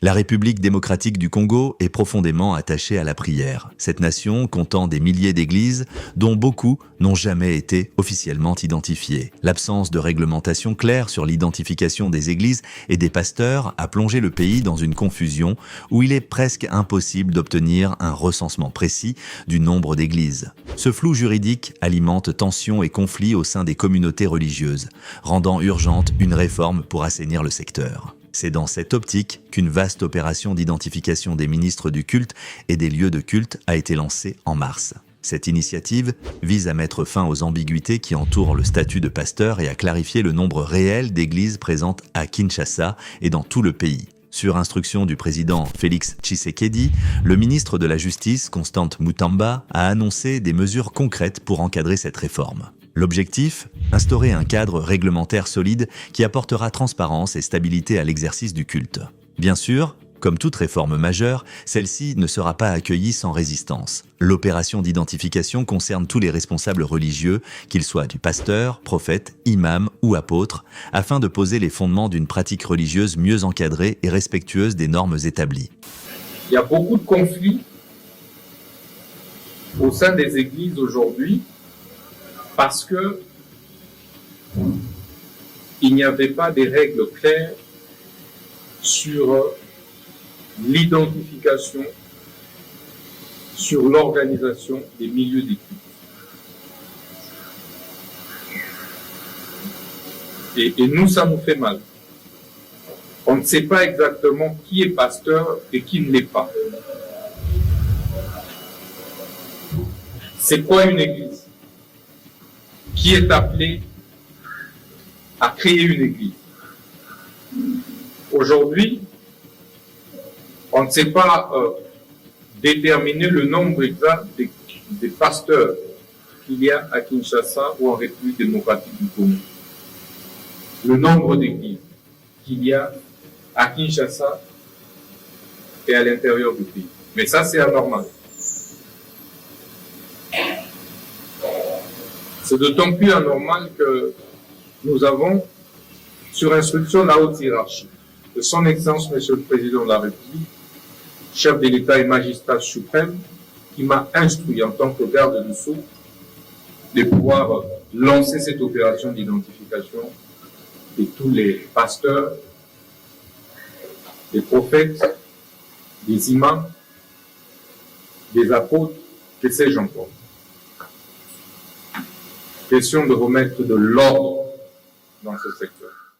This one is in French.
La République démocratique du Congo est profondément attachée à la prière. Cette nation comptant des milliers d'églises, dont beaucoup n'ont jamais été officiellement identifiées. L'absence de réglementation claire sur l'identification des églises et des pasteurs a plongé le pays dans une confusion où il est presque impossible d'obtenir un recensement précis du nombre d'églises. Ce flou juridique alimente tensions et conflits au sein des communautés religieuses, rendant urgente une réforme pour assainir le secteur. C'est dans cette optique qu'une vaste opération d'identification des ministres du culte et des lieux de culte a été lancée en mars. Cette initiative vise à mettre fin aux ambiguïtés qui entourent le statut de pasteur et à clarifier le nombre réel d'églises présentes à Kinshasa et dans tout le pays. Sur instruction du président Félix Tshisekedi, le ministre de la Justice, Constant Mutamba, a annoncé des mesures concrètes pour encadrer cette réforme. L'objectif ? Instaurer un cadre réglementaire solide qui apportera transparence et stabilité à l'exercice du culte. Bien sûr, comme toute réforme majeure, celle-ci ne sera pas accueillie sans résistance. L'opération d'identification concerne tous les responsables religieux, qu'ils soient du pasteur, prophète, imam ou apôtre, afin de poser les fondements d'une pratique religieuse mieux encadrée et respectueuse des normes établies. Il y a beaucoup de conflits au sein des églises aujourd'hui parce que il n'y avait pas des règles claires sur l'identification, sur l'organisation des milieux des cultes. Et nous, ça nous fait mal. On ne sait pas exactement qui est pasteur et qui ne l'est pas. C'est quoi une église? Qui est appelé à créer une église? Aujourd'hui, on ne sait pas déterminer le nombre exact des pasteurs qu'il y a à Kinshasa ou en République démocratique du Congo. Le nombre d'églises qu'il y a à Kinshasa et à l'intérieur du pays. Mais ça, c'est anormal. C'est d'autant plus anormal que nous avons, sur instruction de la haute hiérarchie, de son Excellence, Monsieur le Président de la République, chef de l'État et magistrat suprême, qui m'a instruit en tant que garde du sceau de pouvoir lancer cette opération d'identification de tous les pasteurs, des prophètes, des imams, des apôtres, que sais-je encore. Question de remettre de l'ordre dans ce secteur.